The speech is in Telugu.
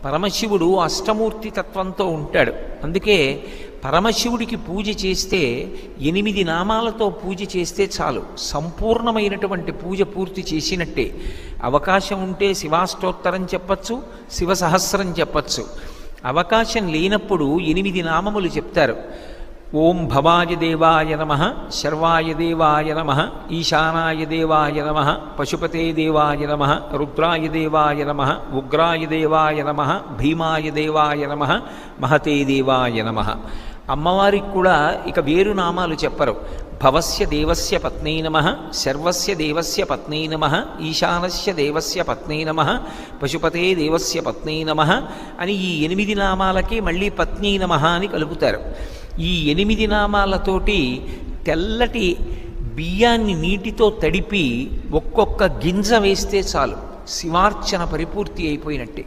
పరమశివుడు అష్టమూర్తి తత్వంతో ఉంటాడు. అందుకే పరమశివుడికి పూజ చేస్తే 8 నామాలతో పూజ చేస్తే చాలు, సంపూర్ణమైనటువంటి పూజ పూర్తి చేసినట్టే. అవకాశం ఉంటే శివాష్టోత్తరం చెప్పచ్చు, శివ సహస్రం చెప్పచ్చు. అవకాశం లేనప్పుడు 8 నామములు చెప్తారు. ఓం భవాయ దేవాయ నమః, శర్వాయ దేవాయ నమః, ఈశానాయ దేవాయ నమః, పశుపతే దేవాయ నమః, రుద్రాయ దేవాయ నమః, ఉగ్రాయ దేవాయ నమః, భీమాయ దేవాయ నమః, మహతే దేవాయ నమః. అమ్మవారికి కూడా ఇక వేరు నామాలు చెప్పరు. భవస్య దేవస్య పత్నై నమః, శర్వస్య దేవస్య పత్నై నమః, ఈశానస్య దేవస్య పత్నై నమః, పశుపతే దేవస్య పత్నై నమః అని ఈ 8 నామాలకి మళ్ళీ పత్నై నమః అని కలుపుతారు. ఈ 8 నామాలతోటి తెల్లటి బియ్యాన్ని నీటితో తడిపి ఒక్కొక్క గింజ వేస్తే చాలు, శివార్చన పరిపూర్తి అయిపోయినట్టే.